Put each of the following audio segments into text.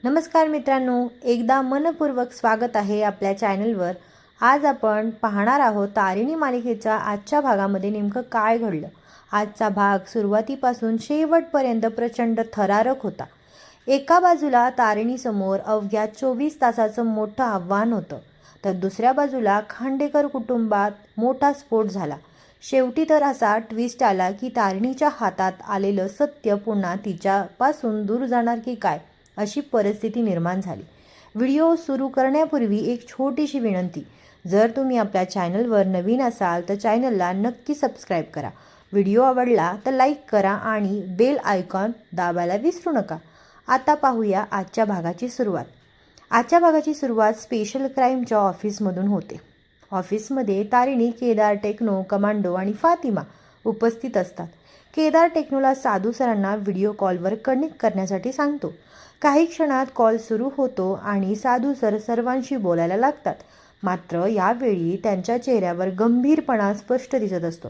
नमस्कार मित्रांनो, एकदा मनपूर्वक स्वागत आहे आपल्या चॅनलवर. आज आपण पाहणार आहोत तारिणी मालिकेच्या आजच्या भागामध्ये नेमकं काय घडलं. आजचा भाग सुरुवातीपासून शेवटपर्यंत प्रचंड थरारक होता. एका बाजूला तारिणीसमोर अवघ्या 24 तासाचं मोठं आव्हान होतं, तर दुसऱ्या बाजूला खांडेकर कुटुंबात मोठा स्फोट झाला. शेवटी तर असा ट्विस्ट आला की तारिणीच्या हातात आलेलं सत्य पुन्हा तिच्यापासून दूर जाणार की काय, अशी परिस्थिती निर्माण झाली. व्हिडिओ सुरू करण्यापूर्वी एक छोटीशी विनंती. जर तुम्ही आपल्या चॅनलवर नवीन असाल तर चॅनलला नक्की सबस्क्राईब करा. व्हिडिओ आवडला तर लाईक करा आणि बेल आयकॉन दाबायला विसरू नका. आता पाहूया आजच्या भागाची सुरुवात. आजच्या भागाची सुरुवात स्पेशल क्राईमच्या ऑफिसमधून होते. ऑफिसमध्ये तारिणी, केदार, टेक्नो, कमांडो आणि फातिमा उपस्थित असतात. केदार टेक्नोला साधू सरांना व्हिडिओ कॉलवर कनेक्ट करण्यासाठी सांगतो. काही क्षणात कॉल सुरू होतो आणि साधू सर सर्वांशी बोलायला लागतात. मात्र यावेळी त्यांच्या चेहऱ्यावर गंभीरपणा स्पष्ट दिसत असतो.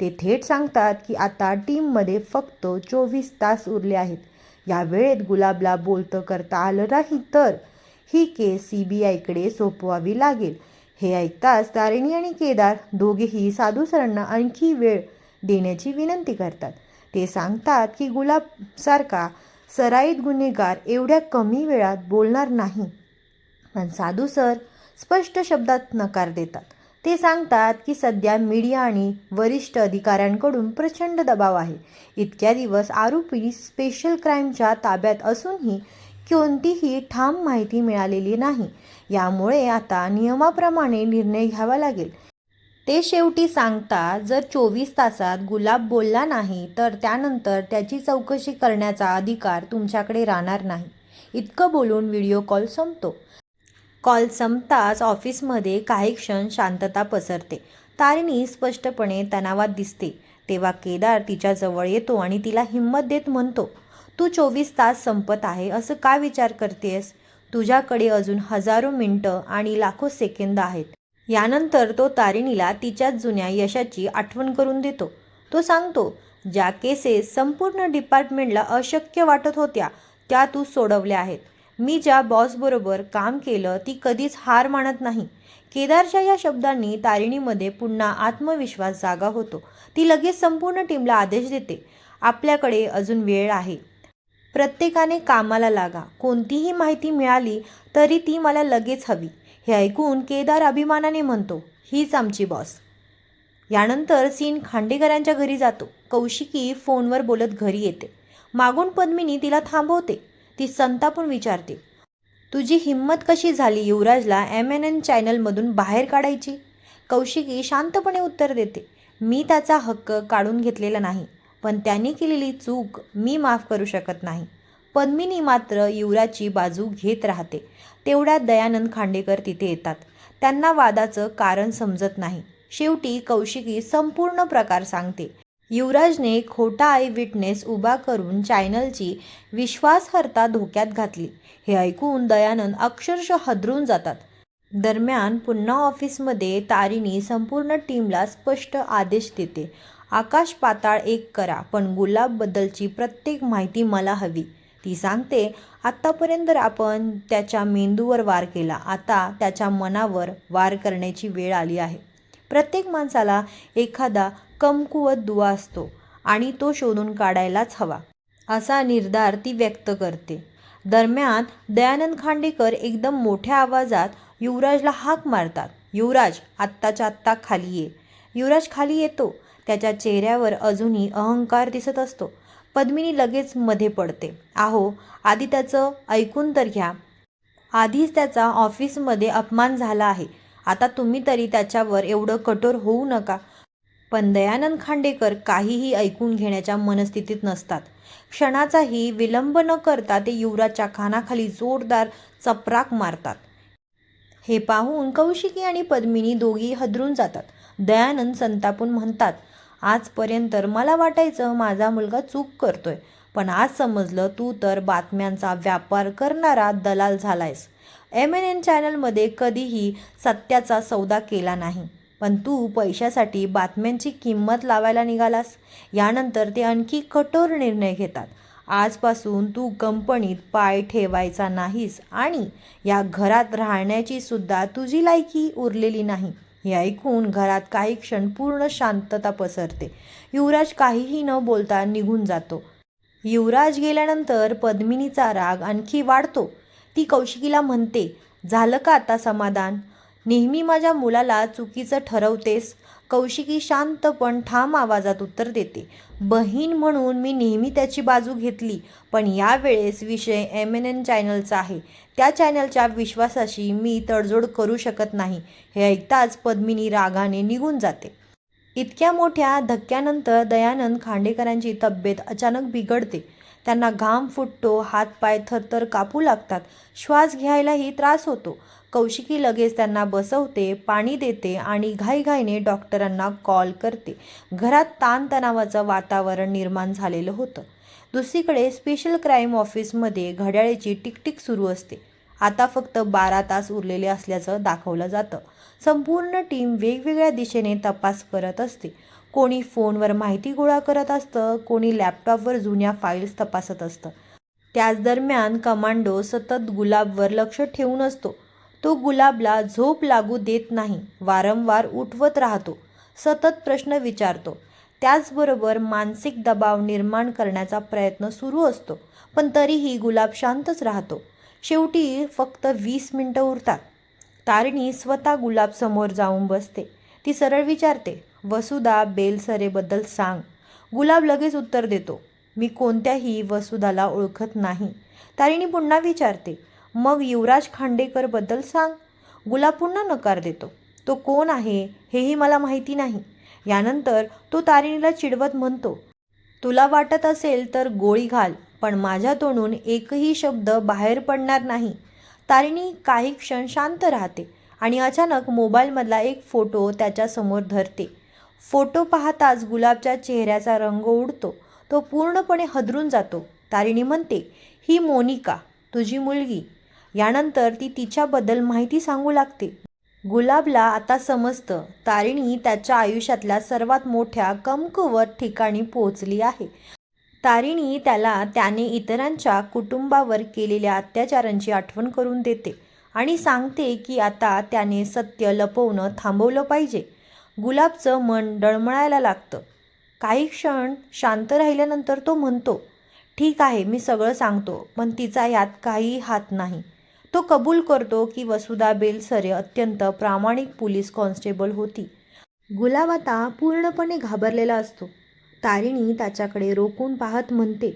ते थेट सांगतात की आता टीममध्ये फक्त 24 तास उरले आहेत. या वेळेत गुलाबला बोलतं करता आलं नाही तर ही केस CBIकडे सोपवावी लागेल. हे ऐकताच तारिणी आणि केदार दोघेही साधू सरांना आणखी वेळ देण्याची विनंती करतात. ते सांगतात की गुलाबसारखा सराईत गुन्हेगार एवढ्या कमी वेळात बोलणार नाही. पण साधू सर स्पष्ट शब्दात नकार देतात. ते सांगतात की सध्या मीडिया आणि वरिष्ठ अधिकाऱ्यांकडून प्रचंड दबाव आहे. इतक्या दिवस आरोपी स्पेशल क्राईमच्या ताब्यात असूनही कोणतीही ठाम माहिती मिळालेली नाही. यामुळे आता नियमाप्रमाणे निर्णय घ्यावा लागेल. ते शेवटी सांगतात, जर 24 तासात गुलाब बोलला नाही तर त्यानंतर त्याची चौकशी करण्याचा अधिकार तुमच्याकडे राहणार नाही. इतकं बोलून व्हिडिओ कॉल संपतो. कॉल संपताच ऑफिसमध्ये काही क्षण शांतता पसरते. तारिणी स्पष्टपणे तणावात दिसते. तेव्हा केदार तिच्याजवळ येतो आणि तिला हिंमत देत म्हणतो, तू 24 तास संपत आहे असं का विचार करतेस? तुझ्याकडे अजून हजारो मिनिटं आणि लाखो सेकंद आहेत. यानंतर तो तारिणीला तिच्याच जुन्या यशाची आठवण करून देतो. तो सांगतो, ज्या केसेस संपूर्ण डिपार्टमेंटला अशक्य वाटत होत्या त्या तू सोडवल्या आहेत. मी ज्या बॉसबरोबर काम केलं ती कधीच हार मानत नाही. केदारच्या या शब्दांनी तारिणीमध्ये पुन्हा आत्मविश्वास जागा होतो. ती लगेच संपूर्ण टीमला आदेश देते, आपल्याकडे अजून वेळ आहे. प्रत्येकाने कामाला लागा. कोणतीही माहिती मिळाली तरी ती मला लगेच हवी. हे ऐकून केदार अभिमानाने म्हणतो, हीच आमची बॉस. यानंतर सीन खांडेकरांच्या घरी जातो. कौशिकी फोनवर बोलत घरी येते. मागून पद्मिनी तिला थांबवते. ती संतापून विचारते, तुझी हिंमत कशी झाली युवराजला MNN चॅनलमधून बाहेर काढायची? कौशिकी शांतपणे उत्तर देते, मी त्याचा हक्क काढून घेतलेला नाही, पण त्यांनी केलेली चूक मी माफ करू शकत नाही. पद्मिनी मात्र युवराजची बाजू घेत राहते. तेवढ्यात दयानंद खांडेकर तिथे येतात. त्यांना वादाचं कारण समजत नाही. शेवटी कौशिकी संपूर्ण प्रकार सांगते. युवराजने खोटा आय विटनेस उभा करून चॅनलची विश्वासार्हता धोक्यात घातली. हे ऐकून दयानंद अक्षरशः हादरून जातात. दरम्यान पुन्हा ऑफिसमध्ये तारिणी संपूर्ण टीमला स्पष्ट आदेश देते, आकाश पाताळ एक करा, पण गुलाबबद्दलची प्रत्येक माहिती मला हवी. ती सांगते, आत्तापर्यंत आपण त्याच्या मेंदूवर वार केला, आता त्याच्या मनावर वार करण्याची वेळ आली आहे. प्रत्येक माणसाला एखादा कमकुवत दुवा असतो आणि तो शोधून काढायलाच हवा, असा निर्धार ती व्यक्त करते. दरम्यान दयानंद खांडेकर एकदम मोठ्या आवाजात युवराजला हाक मारतात, युवराज आत्ताच्या आत्ता खाली ये. युवराज खाली येतो. त्याच्या चेहऱ्यावर अजूनही अहंकार दिसत असतो. पद्मिनी लगेच मध्ये पडते, आहो आधी त्याचं ऐकून तर घ्या. आधीच त्याचा ऑफिसमध्ये अपमान झाला आहे. आता तुम्ही तरी त्याच्यावर एवढं कठोर होऊ नका. पण दयानंद खांडेकर काहीही ऐकून घेण्याच्या मनस्थितीत नसतात. क्षणाचाही विलंब न करता ते युवराजच्या कानाखाली जोरदार चपराक मारतात. हे पाहून कौशिकी आणि पद्मिनी दोघी हादरून जातात. दयानंद संतापून म्हणतात, आजपर्यंत मला वाटायचं माझा मुलगा चूक करतोय, पण आज समजलं तू तर बातम्यांचा व्यापार करणारा दलाल झालायस. MNN चॅनलमध्ये कधीही सत्याचा सौदा केला नाही, पण तू पैशासाठी बातम्यांची किंमत लावायला निघालास. यानंतर ते आणखी कठोर निर्णय घेतात. आजपासून तू कंपनीत पाय ठेवायचा नाहीस आणि या घरात राहण्याची सुद्धा तुझी लायकी उरलेली नाही. हे ऐकून घरात काही क्षण पूर्ण शांतता पसरते. युवराज काहीही न बोलता निघून जातो. युवराज गेल्यानंतर पद्मिनीचा राग आणखी वाढतो. ती कौशिकीला म्हणते, झालं का आता समाधान? नेहमी माझ्या मुलाला चुकीचं ठरवतेस. कौशिकी शांत पण ठाम आवाजात उत्तर देते, बहीण म्हणून मी नेहमी त्याची बाजू घेतली, पण यावेळेस विषय MNN चॅनलचा आहे. त्या चॅनलच्या विश्वासाशी मी तडजोड करू शकत नाही. हे ऐकताच पद्मिनी रागाने निघून जाते. इतक्या मोठ्या धक्क्यानंतर दयानंद खांडेकरांची तब्येत अचानक बिघडते. त्यांना घाम फुटतो, हातपाय थरथर कापू लागतात, श्वास घ्यायलाही त्रास होतो. कौशिकी लगेच त्यांना बसवते, पाणी देते आणि घाईघाईने डॉक्टरांना कॉल करते. घरात ताणतणावाचं वातावरण निर्माण झालेलं होतं. दुसरीकडे स्पेशल क्राईम ऑफिसमध्ये घड्याळाची टिकटिक सुरू असते. आता फक्त 12 तास उरलेले असल्याचं दाखवलं जातं. संपूर्ण टीम वेगवेगळ्या दिशेने तपास करत असते. कोणी फोनवर माहिती गोळा करत असतं, कोणी लॅपटॉपवर जुन्या फाईल्स तपासत असतं. त्याच दरम्यान कमांडो सतत गुलाबवर लक्ष ठेवून असतो. तो गुलाबला झोप लागू देत नाही, वारंवार उठवत राहतो, सतत प्रश्न विचारतो. त्याचबरोबर मानसिक दबाव निर्माण करण्याचा प्रयत्न सुरू असतो, पण तरीही गुलाब शांतच राहतो. शेवटी फक्त 20 मिनिटं उरतात. तारिणी स्वतः गुलाबसमोर जाऊन बसते. ती सरळ विचारते, वसुधा बेलसरेबद्दल सांग. गुलाब लगेच उत्तर देतो, मी कोणत्याही वसुधाला ओळखत नाही. तारिणी पुन्हा विचारते, मग युवराज खांडेकरबद्दल सांग. गुलाब पुन्हा नकार देतो, तो कोण आहे हेही मला माहिती नाही. यानंतर तो तारिणीला चिडवत म्हणतो, तुला वाटत असेल तर गोळी घाल, पण माझ्या तोंडून एकही शब्द बाहेर पडणार नाही. तारिणी काही क्षण शांत राहते आणि अचानक मोबाईलमधला एक फोटो त्याच्यासमोर धरते. फोटो पाहताच गुलाबच्या चेहऱ्याचा रंग उडतो. तो पूर्णपणे हादरून जातो. तारिणी म्हणते, ही मोनिका, तुझी मुलगी. यानंतर ती तिच्याबद्दल माहिती सांगू लागते. गुलाबला आता समजतं, तारिणी त्याच्या आयुष्यातल्या सर्वात मोठ्या कमकुवत ठिकाणी पोहोचली आहे. तारिणी त्याला त्याने इतरांच्या कुटुंबावर केलेल्या अत्याचारांची आठवण करून देते आणि सांगते की आता त्याने सत्य लपवणं थांबवलं पाहिजे. गुलाबचं मन डळमळायला लागतं. काही क्षण शांत राहिल्यानंतर तो म्हणतो, ठीक आहे, मी सगळं सांगतो, पण तिचा यात काहीही हात नाही. तो कबूल करतो की वसुधा बेलसरे अत्यंत प्रामाणिक पोलीस कॉन्स्टेबल होती. गुलाब आता पूर्णपणे घाबरलेला असतो. तारिणी त्याच्याकडे रोखून पाहत म्हणते,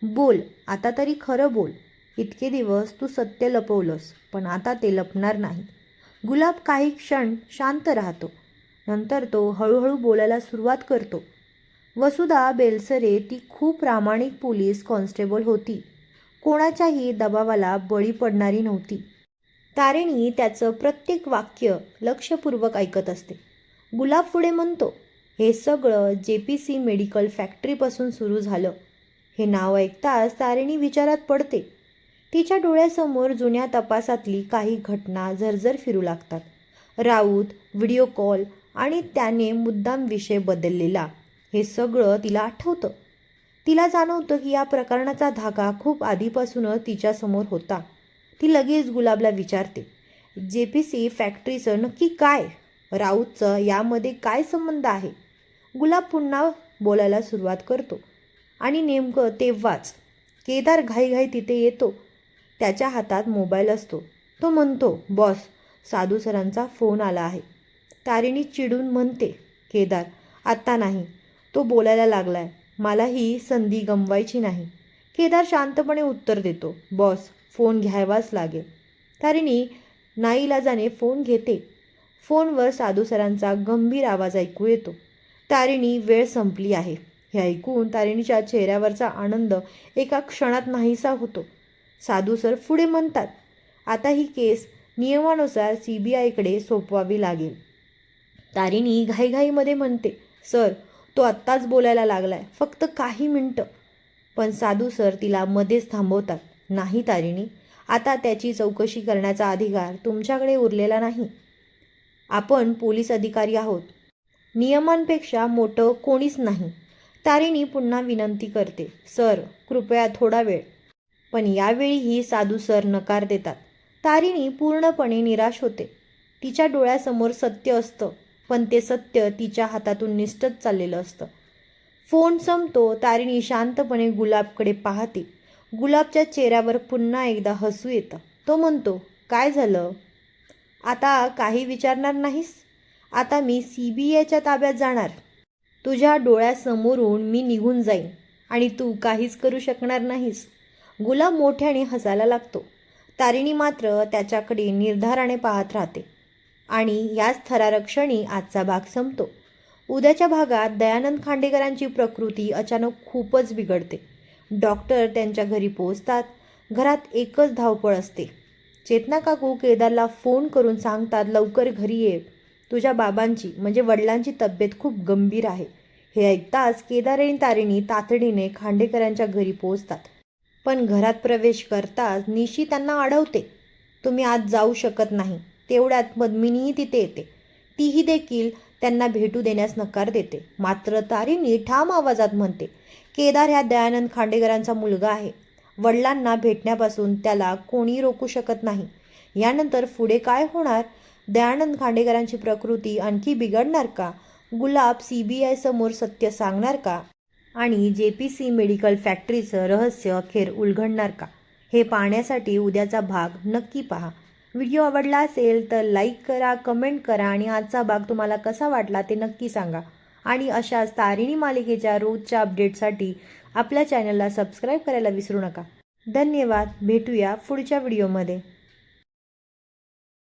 बोल, आता तरी खरं बोल. इतके दिवस तू सत्य लपवलंस, पण आता ते लपणार नाही. गुलाब काही क्षण शांत राहतो. नंतर तो हळूहळू बोलायला सुरुवात करतो. वसुधा बेलसरे ती खूप प्रामाणिक पोलीस कॉन्स्टेबल होती. कोणाच्याही दबावाला बळी पडणारी नव्हती. तारिणी त्याचं प्रत्येक वाक्य लक्षपूर्वक ऐकत असते. गुलाब पुढे म्हणतो, हे सगळं JPC मेडिकल फॅक्टरीपासून सुरू झालं. हे नाव ऐकताच तारिणी विचारात पडते. तिच्या डोळ्यासमोर जुन्या तपासातली काही घटना झरझर फिरू लागतात. राऊत, व्हिडिओ कॉल आणि त्याने मुद्दाम विषय बदललेला, हे सगळं तिला आठवतं. तिला जाणवतं की या प्रकरणाचा धागा खूप आधीपासूनच तिच्यासमोर होता. ती लगेच गुलाबला विचारते, JPC फॅक्टरीचं नक्की काय? राऊतचं यामध्ये काय संबंध आहे? गुलाब पुन्हा बोलायला सुरुवात करतो आणि नेमकं तेव्हाच केदार घाईघाई तिथे येतो. त्याच्या हातात मोबाईल असतो. तो म्हणतो, बॉस, साधू सरांचा फोन आला आहे. तारिणी चिडून म्हणते, केदार, आत्ता नाही. तो बोलायला लागलाय, मला ही संधी गमवायची नाही. केदार शांतपणे उत्तर देतो, बॉस, फोन घ्यावाच लागेल. तारिणी नाईलाजाने फोन घेते. फोनवर साधू सरांचा गंभीर आवाज ऐकू येतो. तारिणी, वेळ संपली आहे. हे ऐकून तारिणीच्या चेहऱ्यावरचा आनंद एका क्षणात नाहीसा होतो. साधू सर पुढे म्हणतात, आता ही केस नियमानुसार CBIकडे सोपवावी लागेल. तारिणी घाईघाईमध्ये म्हणते, सर, तो आत्ताच बोलायला लागलाय, फक्त काही मिनटं. पण साधू सर तिला मध्येच थांबवतात. नाही तारिणी, आता त्याची चौकशी करण्याचा अधिकार तुमच्याकडे उरलेला नाही. आपण पोलीस अधिकारी आहोत. नियमांपेक्षा मोठं कोणीच नाही. तारिणी पुन्हा विनंती करते, सर कृपया थोडा वेळ. पण यावेळीही साधू सर नकार देतात. तारिणी पूर्णपणे निराश होते. तिच्या डोळ्यासमोर सत्य असतं, पण ते सत्य तिच्या हातातून निसटत चाललेलं असतं. फोन संपतो. तारिणी शांतपणे गुलाबकडे पाहते. गुलाबच्या चेहऱ्यावर पुन्हा एकदा हसू येतं. तो म्हणतो, काय झालं? आता काही विचारणार नाहीस? आता मी CBIच्या ताब्यात जाणार. तुझ्या डोळ्यासमोरून मी निघून जाईन आणि तू काहीच करू शकणार नाहीस. गुलाब मोठ्याने हसायला लागतो. तारिणी मात्र त्याच्याकडे निर्धाराने पाहत राहते. आणि याच थरारक क्षणी आजचा भाग संपतो. उद्याच्या भागात दयानंद खांडेकरांची प्रकृती अचानक खूपच बिघडते. डॉक्टर त्यांच्या घरी पोहोचतात. घरात एकच धावपळ असते. चेतना काकू केदारला फोन करून सांगतात, लवकर घरी ये, तुझ्या बाबांची म्हणजे वडिलांची तब्येत खूप गंभीर आहे. हे ऐकताच केदार आणि तारिणी तातडीने खांडेकरांच्या घरी पोहोचतात. पण घरात प्रवेश करताच निशी त्यांना अडवते. तुम्ही आज जाऊ शकत नाही. तेवढ्यात पद्मिनीही तिथे येते. तीही देखील त्यांना भेटू देण्यास नकार देते. मात्र तारिणी ठाम आवाजात म्हणते, केदार ह्या दयानंद खांडेकरांचा मुलगा आहे. वडिलांना भेटण्यापासून त्याला कोणी रोखू शकत नाही. यानंतर पुढे काय होणार? दयानंद खांडेकरांची प्रकृती आणखी बिघडणार का? गुलाब CBI समोर सत्य सांगणार का? आणि JPC मेडिकल फॅक्टरीचं रहस्य अखेर उलगडणार का? हे पाहण्यासाठी उद्याचा भाग नक्की पहा. व्हिडिओ आवडला असेल तर लाईक करा, कमेंट करा आणि आजचा भाग तुम्हाला कसा वाटला ते नक्की सांगा. आणि अशाच तारिणी मालिकेच्या रोजच्या अपडेटसाठी आपल्या चॅनलला सबस्क्राईब करायला विसरू नका. धन्यवाद. भेटूया पुढच्या व्हिडिओमध्ये.